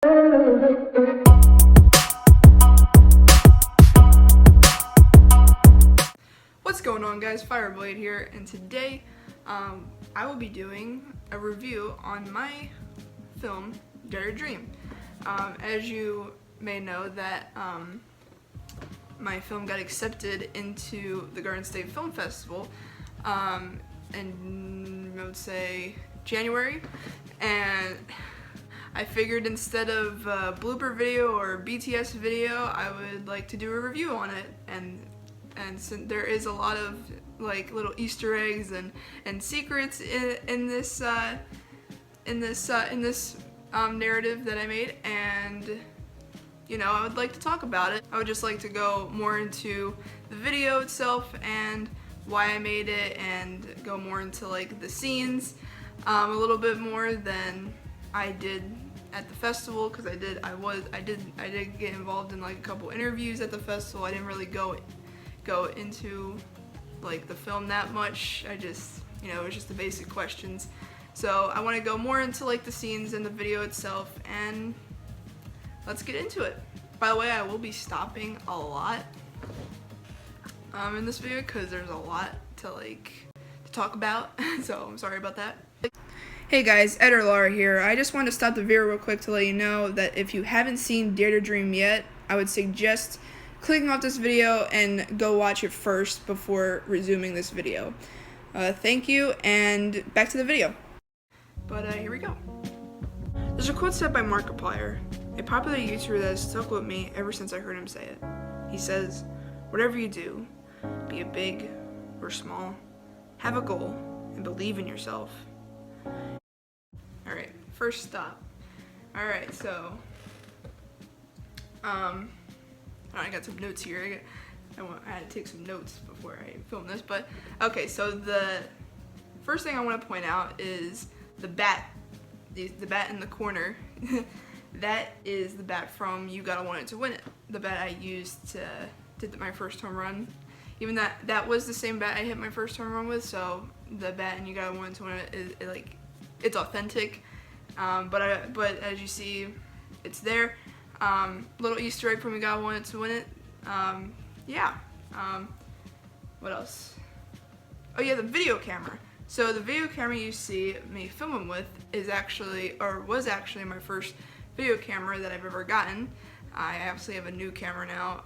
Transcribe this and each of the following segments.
What's going on, guys? Fireblade here, and today I will be doing a review on my film Dare to Dream. As you may know, that my film got accepted into the Garden State Film Festival in, I would say, January, and I figured instead of a blooper video or BTS video, I would like to do a review on it, and since there is a lot of like little Easter eggs and secrets in this narrative that I made, and you know, I would like to talk about it. I would just like to go more into the video itself and why I made it, and go more into like the scenes a little bit more than I did at the festival, because I did get involved in like a couple interviews at the festival. I didn't really go into like the film that much. I just, you know, it was just the basic questions. So I want to go more into like the scenes and the video itself, and let's get into it. By the way, I will be stopping a lot in this video because there's a lot to talk about, so I'm sorry about that. Hey guys, Ed or Laura here. I just wanted to stop the video real quick to let you know that if you haven't seen Dare to Dream yet, I would suggest clicking off this video and go watch it first before resuming this video. Thank you, and back to the video. But here we go. There's a quote said by Markiplier, a popular YouTuber that has stuck with me ever since I heard him say it. He says, "Whatever you do, be it big or small, have a goal and believe in yourself." Alright, first stop. Alright, so I got some notes here. I had to take some notes before I filmed this, but okay, so the first thing I want to point out is the bat. The bat in the corner. That is the bat from You Gotta Want It to Win It. The bat I used to did my first home run. Even that was the same bat I hit my first home run with, so the bat in You Gotta Want It to Win It is like, it's authentic. But as you see, it's there. Little Easter egg from You Gotta Want It to Win It. Yeah. What else? Oh yeah, the video camera. So the video camera you see me filming with is actually, or was actually, my first video camera that I've ever gotten. I actually have a new camera now,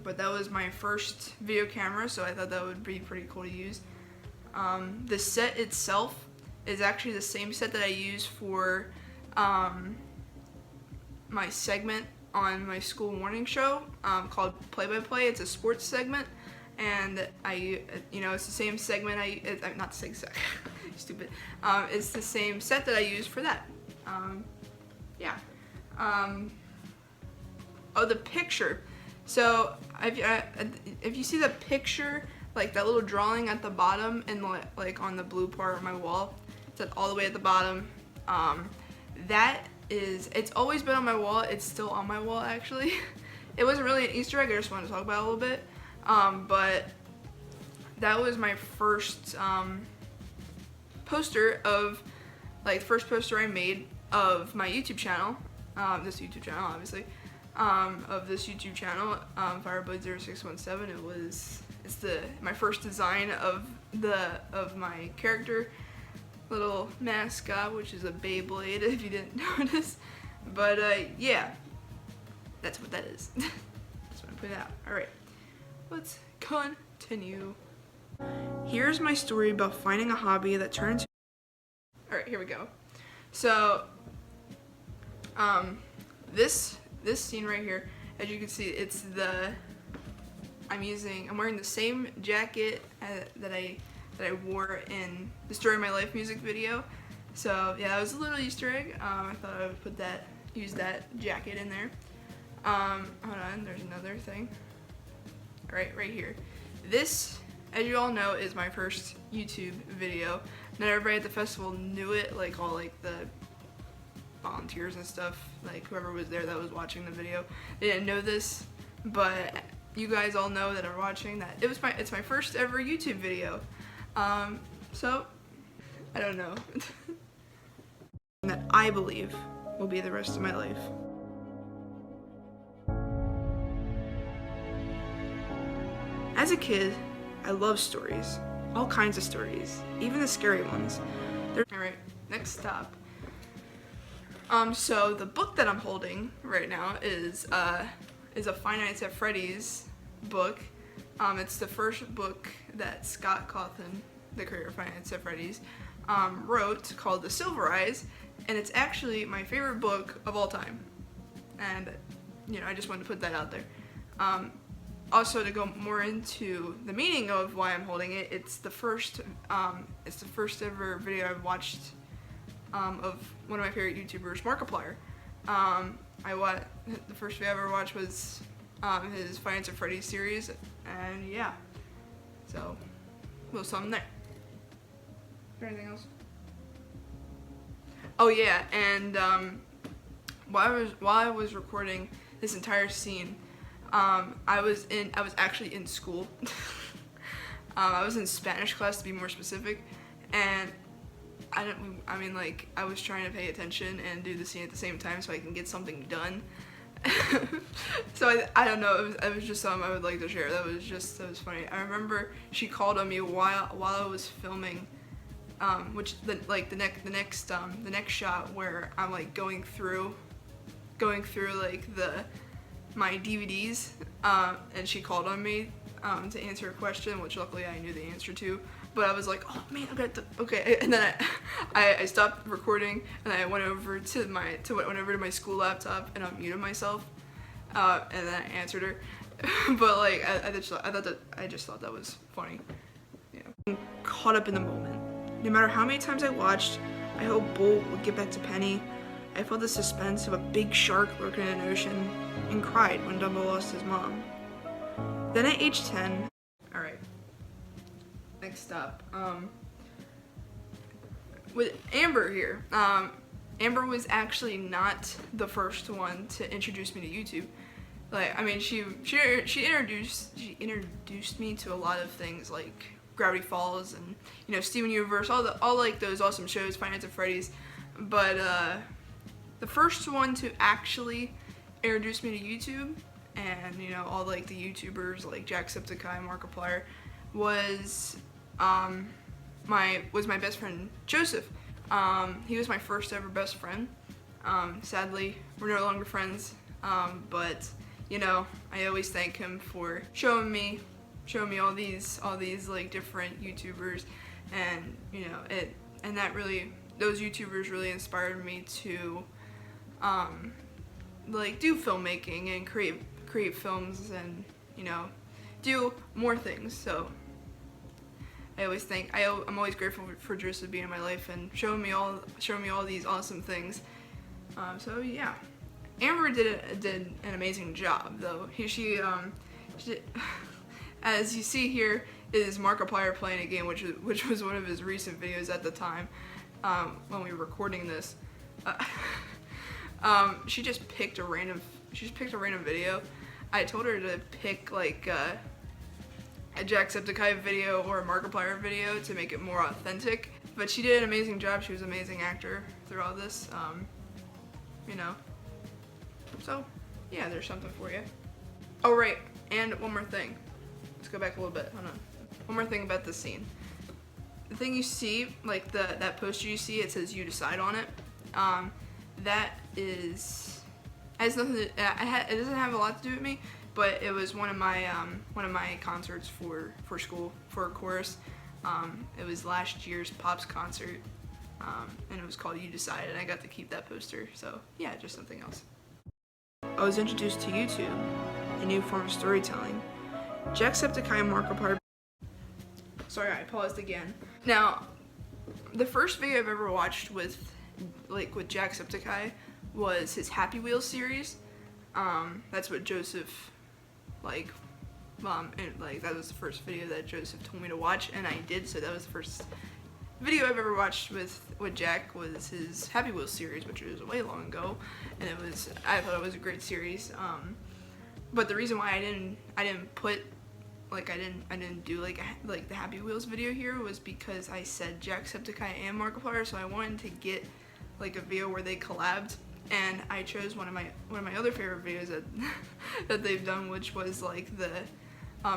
but that was my first video camera, so I thought that would be pretty cool to use. The set itself is actually the same set that I use for my segment on my school morning show called Play by Play. It's a sports segment, and it's the same segment not the same set, stupid. It's the same set that I use for that. Yeah. Oh, the picture. So if you see the picture, like that little drawing at the bottom and like on the blue part of my wall, it's all the way at the bottom. It's always been on my wall. It's still on my wall, actually. It wasn't really an Easter egg, I just wanted to talk about it a little bit. But that was my first poster of, like, the first poster I made of my YouTube channel. This YouTube channel, obviously. Of this YouTube channel, Fireblade0617. It's my first design of my character. Little mascot, which is a Beyblade, if you didn't notice. But yeah, that's what that is. Just want to put it out. Alright, let's continue. Here's my story about finding a hobby that turned into... Alright, here we go. So this scene right here, as you can see, it's I'm wearing the same jacket that I wore in the Story of My Life music video. So yeah, that was a little Easter egg. I thought I would use that jacket in there. Hold on, there's another thing. Right here. This, as you all know, is my first YouTube video. Not everybody at the festival knew it, like all like the volunteers and stuff, like whoever was there that was watching the video. They didn't know this, but you guys all know that are watching that it's my first ever YouTube video. So I don't know. That I believe will be the rest of my life. As a kid, I love stories, all kinds of stories, even the scary ones. Alright, next stop. So the book that I'm holding right now is a Five Nights at Freddy's book. It's the first book that Scott Cawthon, the creator of Five Nights at Freddy's, wrote, called The Silver Eyes, and it's actually my favorite book of all time. And, you know, I just wanted to put that out there. Also, to go more into the meaning of why I'm holding it, it's the first ever video I've watched of one of my favorite YouTubers, Markiplier. The first video I ever watched was his Five Nights at Freddy's series, and yeah, so a little something there. Is there anything else? Oh yeah, and while I was recording this entire scene, I was actually in school. I was in Spanish class, to be more specific, and I was trying to pay attention and do the scene at the same time so I can get something done. So I don't know, it was just something I would like to share. That was funny. I remember she called on me while I was filming, the next shot where I'm like going through like my DVDs, and she called on me to answer a question, which luckily I knew the answer to. But I was like, oh man, okay. And then I stopped recording and I went over to my school laptop and unmuted myself, and then I answered her. But like I just thought that was funny. Yeah. I'm caught up in the moment. No matter how many times I watched, I hoped Bolt would get back to Penny. I felt the suspense of a big shark lurking in an ocean and cried when Dumbo lost his mom. Then at age 10, alright, next stop, with Amber here. Amber was actually not the first one to introduce me to YouTube. Like, I mean, she introduced me to a lot of things like Gravity Falls and, you know, Steven Universe, all like those awesome shows, Five Nights at Freddy's. But the first one to actually introduce me to YouTube and, you know, all like the YouTubers like Jacksepticeye, Markiplier, was my best friend Joseph. He was my first ever best friend. Sadly, we're no longer friends, but you know, I always thank him for showing me all these like different YouTubers, and you know, those YouTubers really inspired me to like do filmmaking and create films and, you know, do more things. So I'm always grateful for Joseph being in my life and showing me all these awesome things. So yeah, Amber did an amazing job though. She as you see here is Markiplier playing a game, which was one of his recent videos at the time when we were recording this. She just picked a random video. I told her to pick like a Jacksepticeye video or a Markiplier video to make it more authentic, but she did an amazing job. She was an amazing actor through all this, you know. So yeah, there's something for you. Oh right, and one more thing. Let's go back a little bit. Hold on. One more thing about this scene. The thing you see, like that poster you see, it says "You Decide" on it. That has nothing to, it doesn't have a lot to do with me, but it was one of my concerts for school, for a chorus. It was last year's Pops concert, and it was called "You Decide," and I got to keep that poster. So yeah, just something else. I was introduced to YouTube, a new form of storytelling. Jacksepticeye and Markiplier. Sorry, I paused again. Now, the first video I've ever watched with Jacksepticeye was his Happy Wheels series. That's what Joseph, and that was the first video that Joseph told me to watch, and I did, so that was the first video I've ever watched with Jack, was his Happy Wheels series, which was way long ago, and I thought it was a great series. But the reason why I didn't do like the Happy Wheels video here was because I said Jacksepticeye and Markiplier, so I wanted to get like a video where they collabed, and I chose one of my other favorite videos that that they've done, which was like the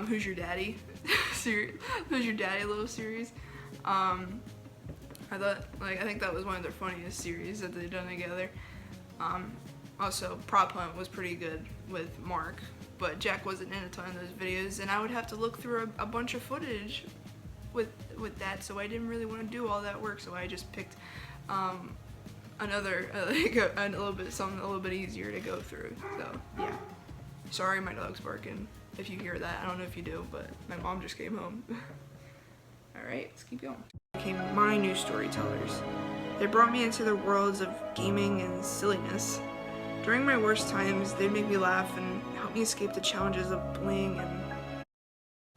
Who's Your Daddy series, Who's Your Daddy little series. I think that was one of their funniest series that they've done together. Also, Prop Hunt was pretty good with Mark, but Jack wasn't in a ton of those videos, and I would have to look through a bunch of footage with that, so I didn't really want to do all that work, so I just picked another something a little bit easier to go through. So yeah, sorry my dog's barking if you hear that. I don't know if you do, but my mom just came home. All right, let's keep going. Became my new storytellers. They brought me into their worlds of gaming and silliness. During my worst times, they'd make me laugh and help me escape the challenges of bullying and...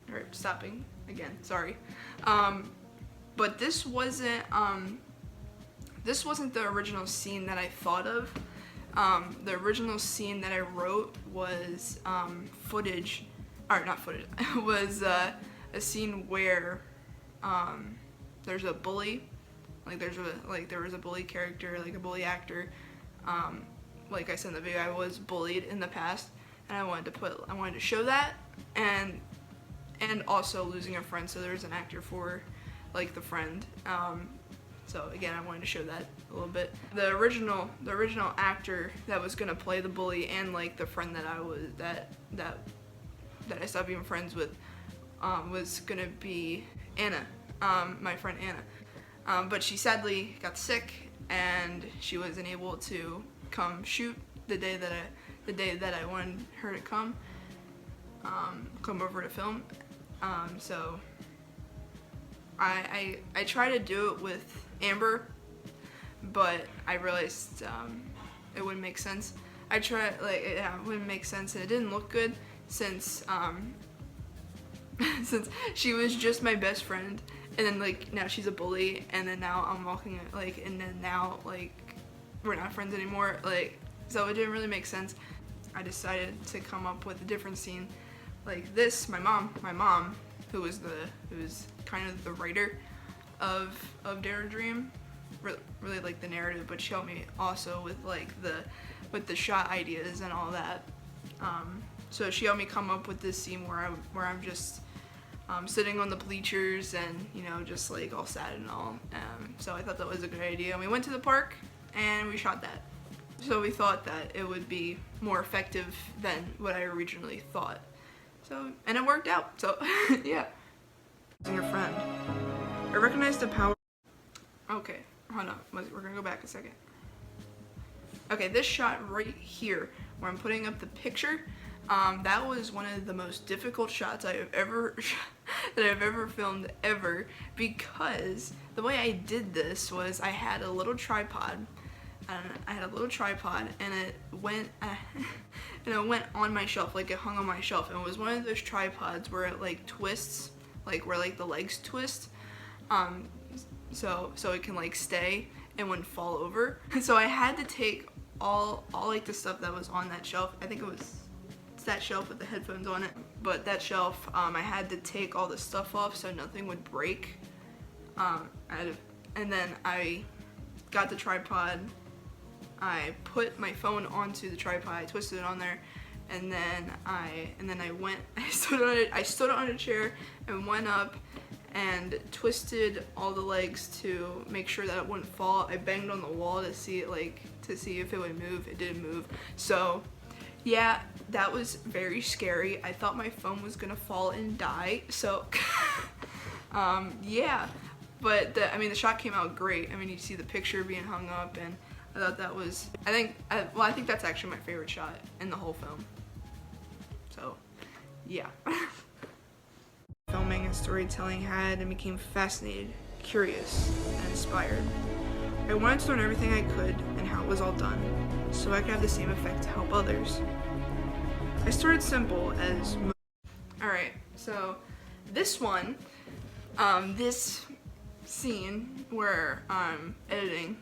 Alright, stopping again, sorry. But this wasn't the original scene that I thought of. The original scene that I wrote was was a scene where there's a bully, there was a bully character, like a bully actor. Like I said in the video, I was bullied in the past, and I wanted to show that, and also losing a friend. So there's an actor for like the friend. So again, I wanted to show that a little bit. The original actor that was gonna play the bully and like the friend that I stopped being friends with was gonna be Anna, my friend Anna. But she sadly got sick, and she wasn't able to come shoot the day that I wanted her to come over to film. So I tried to do it with Amber, but I realized it wouldn't make sense. It wouldn't make sense, and it didn't look good since since she was just my best friend, and then like now she's a bully, and then now I'm walking and then now like we're not friends anymore, so it didn't really make sense. I decided to come up with a different scene like this. My mom, who was kind of the writer of Dare to Dream, really like the narrative, but she helped me also with the shot ideas and all that. So she helped me come up with this scene where I'm just sitting on the bleachers and, you know, just like all sad and all. So I thought that was a good idea, and we went to the park and we shot that. So we thought that it would be more effective than what I originally thought. So, and it worked out, so yeah. Your friend. I recognize the power. Okay, hold on, we're gonna go back a second. Okay, this shot right here, where I'm putting up the picture, that was one of the most difficult shots that I've ever filmed ever, because the way I did this was I had a little tripod, and it went on my shelf, like it hung on my shelf, and it was one of those tripods where it like twists, like where like the legs twist, so it can like stay and wouldn't fall over. So I had to take all like the stuff that was on that shelf. I think it's that shelf with the headphones on it, but that shelf, I had to take all the stuff off so nothing would break. And then I got the tripod, I put my phone onto the tripod, I twisted it on there, and then I stood on a chair and went up and twisted all the legs to make sure that it wouldn't fall. I banged on the wall to see if it would move. It didn't move. So yeah, that was very scary. I thought my phone was gonna fall and die. So yeah, but the shot came out great. I mean, you see the picture being hung up, and I thought that was, I think that's actually my favorite shot in the whole film. So yeah. Filming and storytelling had and became fascinated, curious, and inspired. I wanted to learn everything I could and how it was all done, so I could have the same effect to help others. I started simple as... Alright, so this one, this scene where I'm editing,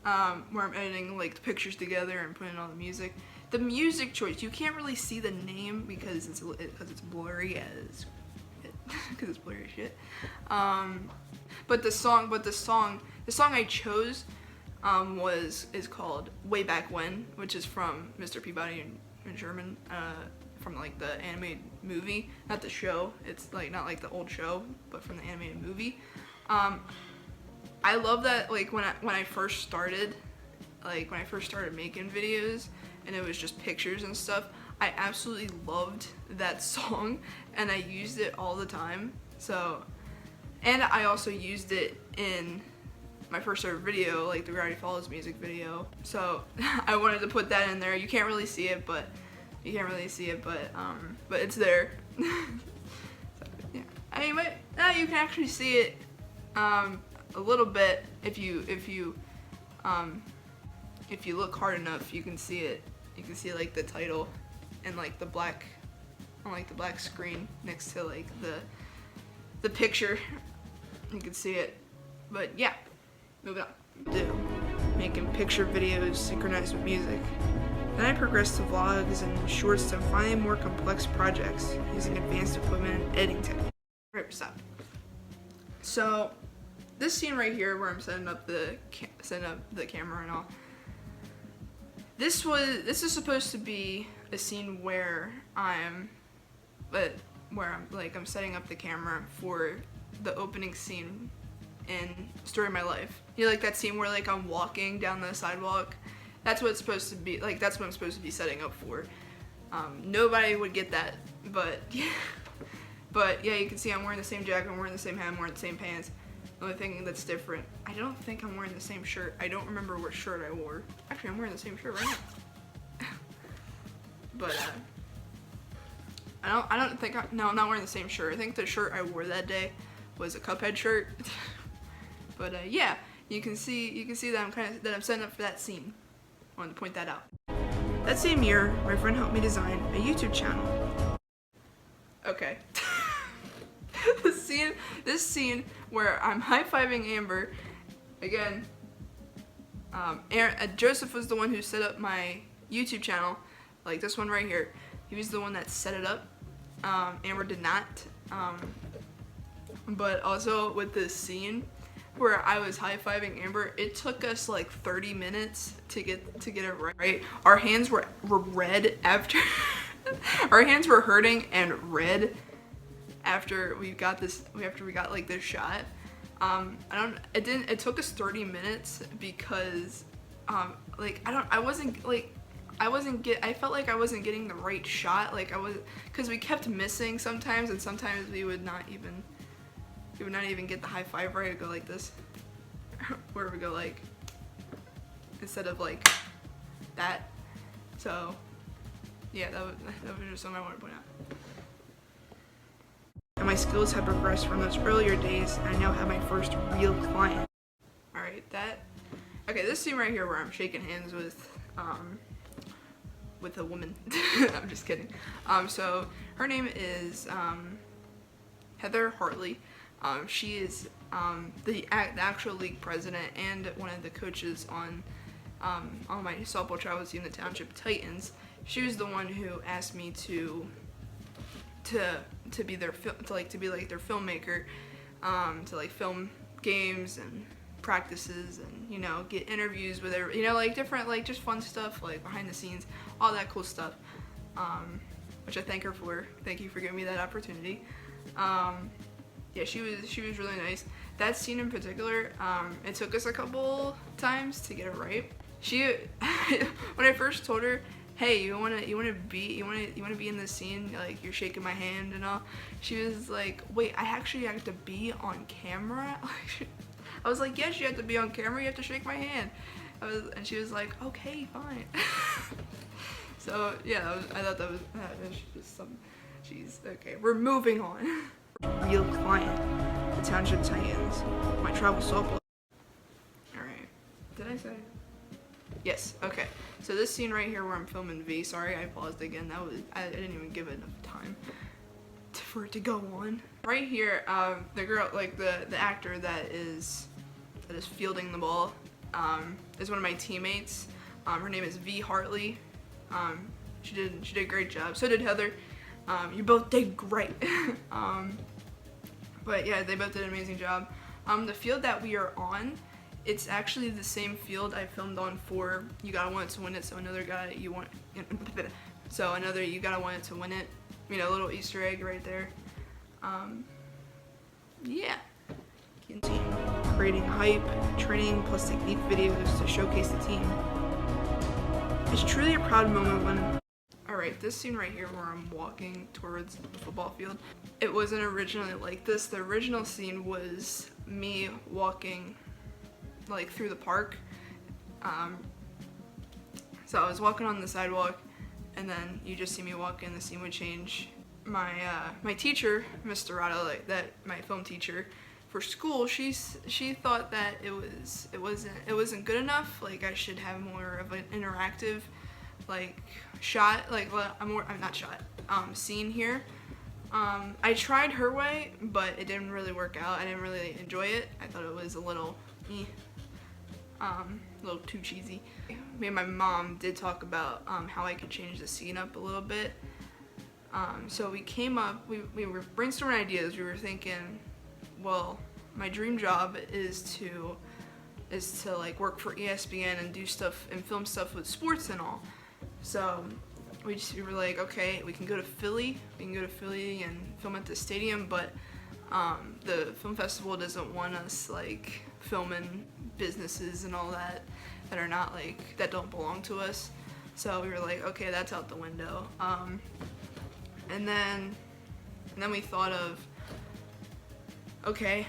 like the pictures together and putting all the music. The music choice, you can't really see the name because it's blurry as shit. But the song I chose is called Way Back When, which is from Mr. Peabody in German, from like the animated movie, not the show. It's like not like the old show, but from the animated movie. I love that, like when I first started making videos and it was just pictures and stuff, I absolutely loved that song and I used it all the time. So, and I also used it in my first ever video, like the Gravity Falls music video. So I wanted to put that in there. You can't really see it, but it's there. So, yeah. Anyway, now you can actually see it a little bit if you look hard enough. You can see it. You can see like the title and like the black on like the black screen next to like the picture. You can see it. But yeah, moving on. Making picture videos synchronized with music. Then I progressed to vlogs and shorts to finally more complex projects using advanced equipment and editing techniques. Alright, stop. So this scene right here where I'm setting up the camera and all. This is supposed to be a scene where I'm setting up the camera for the opening scene in Story of My Life. You know, like that scene where like I'm walking down the sidewalk. That's what it's supposed to be, like that's what I'm supposed to be setting up for. Nobody would get that, but yeah. But yeah, you can see I'm wearing the same jacket, I'm wearing the same hat, I'm wearing the same pants. The only thing that's different, I don't think I'm wearing the same shirt. I don't remember what shirt I wore. Actually, I'm wearing the same shirt right now. But I don't think no, I'm not wearing the same shirt. I think the shirt I wore that day was a Cuphead shirt. But yeah, you can see that I'm setting up for that scene. I wanted to point that out. That same year, my friend helped me design a YouTube channel. Okay. This scene where I'm high-fiving Amber, again, Joseph was the one who set up my YouTube channel, like this one right here. He was the one that set it up. Amber did not. But also with this scene where I was high-fiving Amber, it took us like 30 minutes to get it right. Our hands were red after our hands were hurting and red after we got like this shot. It took us 30 minutes because I felt like I wasn't getting the right shot, like because we kept missing sometimes, and sometimes we would not even get the high five right. It'd go like this, where we go like, instead of like that. So yeah, that was just something I wanted to point out. And my skills have progressed from those earlier days, and I now have my first real client. Alright, okay, this scene right here where I'm shaking hands with a woman. I'm just kidding. So her name is Heather Hartley. She is the actual league president and one of the coaches on my softball travel team, the Township Titans. She was the one who asked me to be their their filmmaker, to like film games and practices and, you know, get interviews with her, you know, like different, like just fun stuff, like behind the scenes, all that cool stuff, which I thank her for. Thank you for giving me that opportunity. Yeah, she was really nice. That scene in particular, it took us a couple times to get it right. When I first told her, hey, you wanna be in this scene, like you're shaking my hand and all, she was like, wait, I actually have to be on camera? I was like, yes, you have to be on camera, you have to shake my hand. And she was like, okay, fine. So yeah, I thought that was just some, jeez, okay, we're moving on. Real client, the Township Titans, my travel softball. Alright, did I say? Yes, okay. So this scene right here where I'm filming V, sorry I paused again, I didn't even give it enough time for it to go on. Right here, the girl, like the actor that is fielding the ball, is one of my teammates. Her name is V Hartley. She did a great job. So did Heather. You both did great. But yeah, they both did an amazing job. The field that we are on It's actually the same field I filmed on for You Gotta Want It to Win It, so another guy you want, so another You Gotta Want It to Win It, you know, little Easter egg right there. Yeah. Continue creating hype, training, plus technique videos to showcase the team. It's truly a proud moment when... Alright, this scene right here where I'm walking towards the football field, it wasn't originally like this. The original scene was me walking like through the park. So I was walking on the sidewalk, and then you just see me walk in, the scene would change. My teacher, Miss Dorado, like that, my film teacher for school, she thought that it wasn't good enough. Like I should have more of an interactive, like shot, like scene here. I tried her way, but it didn't really work out. I didn't really enjoy it. I thought it was a little too cheesy. Me and my mom did talk about how I could change the scene up a little bit. So we came up, we were brainstorming ideas. We were thinking, well, my dream job is to like work for ESPN and do stuff and film stuff with sports and all. So we were like, okay, we can go to Philly. We can go to Philly and film at the stadium, but the film festival doesn't want us like filming businesses and all that are not like, that don't belong to us. So we were like, okay, that's out the window. And then we thought of, okay,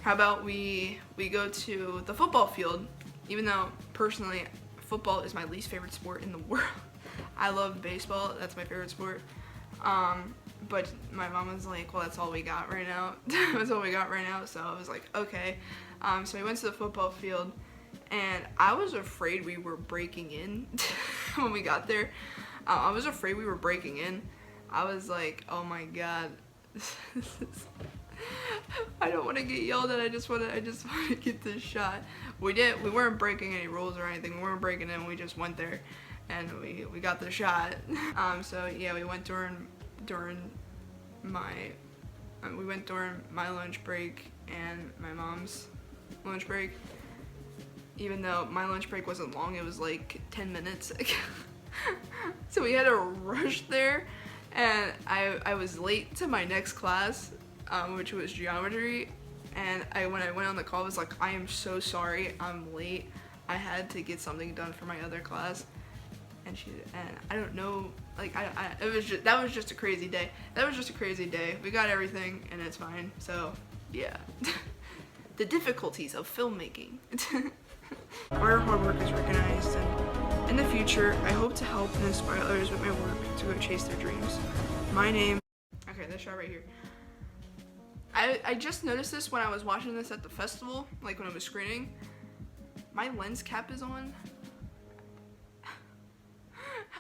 how about we go to the football field, even though personally football is my least favorite sport in the world. I love baseball, that's my favorite sport. But my mom was like, well, that's all we got right now. That's all we got right now. So I was like, okay. So we went to the football field, and I was afraid we were breaking in when we got there. I was afraid we were breaking in. I was like, oh my god, I don't want to get yelled at. I just want to get this shot. We weren't breaking any rules or anything. We weren't breaking in. We just went there, and we got the shot. So yeah, we went during my lunch break and my mom's lunch break. Even though my lunch break wasn't long, it was like 10 minutes. So we had to rush there. And I was late to my next class, which was geometry, and when I went on the call, I was like, I am so sorry, I'm late. I had to get something done for my other class, and I don't know, like that was just a crazy day. That was just a crazy day. We got everything, and it's fine. So yeah, the difficulties of filmmaking. Our hard work is recognized, and in the future, I hope to help and inspire others with my work to go chase their dreams. My name... Okay, this shot right here. I just noticed this when I was watching this at the festival, like when I was screening. My lens cap is on.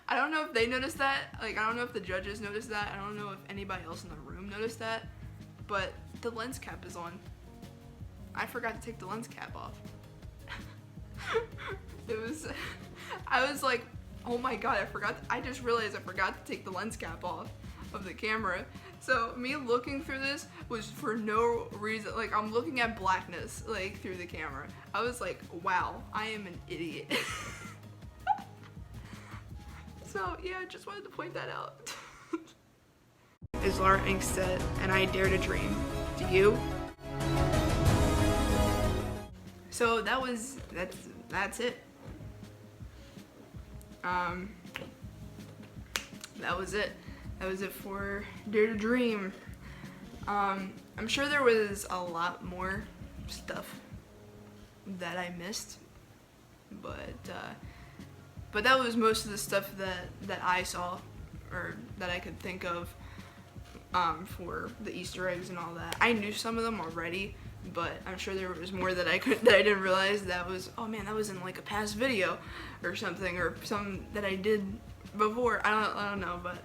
I don't know if they noticed that. Like, I don't know if the judges noticed that. I don't know if anybody else in the room noticed that. But the lens cap is on. I forgot to take the lens cap off. I was like, oh my god, I just realized I forgot to take the lens cap off of the camera. So me looking through this was for no reason. Like, I'm looking at blackness, like, through the camera. I was like, wow, I am an idiot. So yeah, I just wanted to point that out. Is Lars Angstadt, and I dare to dream. Do you? So that's it. That was it. That was it for Dare to Dream. I'm sure there was a lot more stuff that I missed, but that was most of the stuff that I saw, or that I could think of, for the Easter eggs and all that. I knew some of them already, but I'm sure there was more that I didn't realize that was, oh man, that was in like a past video or something, or some that I did before. I don't know, but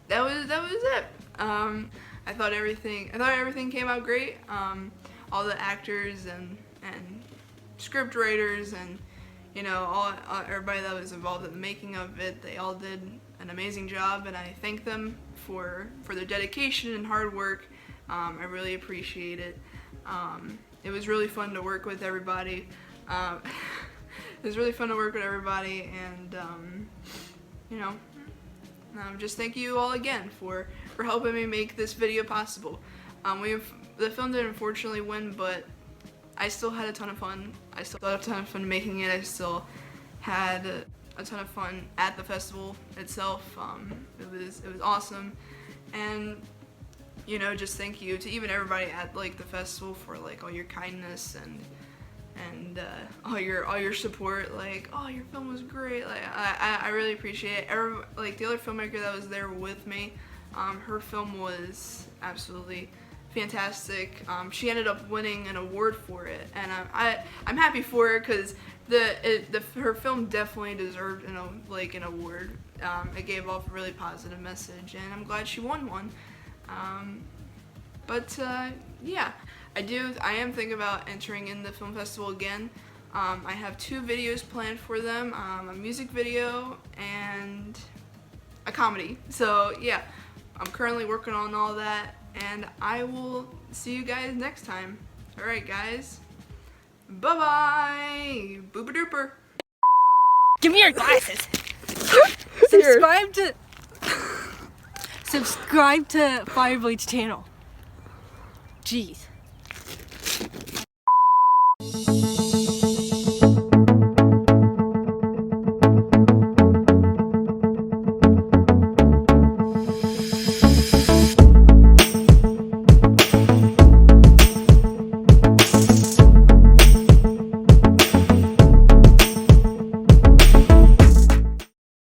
that was it. I thought everything came out great. All the actors and script writers and, you know, everybody that was involved in the making of it, they all did an amazing job, and I thank them for their dedication and hard work. I really appreciate it. it was really fun to work with everybody. It was really fun to work with everybody, and you know, just thank you all again for helping me make this video possible. The film didn't unfortunately win, but I still had a ton of fun. I still had a ton of fun making it. I still had a ton of fun at the festival itself. It was awesome, and you know, just thank you to even everybody at like the festival for like all your kindness and all your support. Like, oh, your film was great. Like, I really appreciate it. Like the other filmmaker that was there with me, her film was absolutely fantastic. She ended up winning an award for it, and I'm happy for her because her film definitely deserved an award. It gave off a really positive message, and I'm glad she won one. Yeah, I am thinking about entering in the film festival again. I have 2 videos planned for them, a music video and a comedy. So yeah, I'm currently working on all that, and I will see you guys next time. Alright guys, bye bye, booper duper. Give me your glasses. Subscribe to Fireblade's channel. Jeez.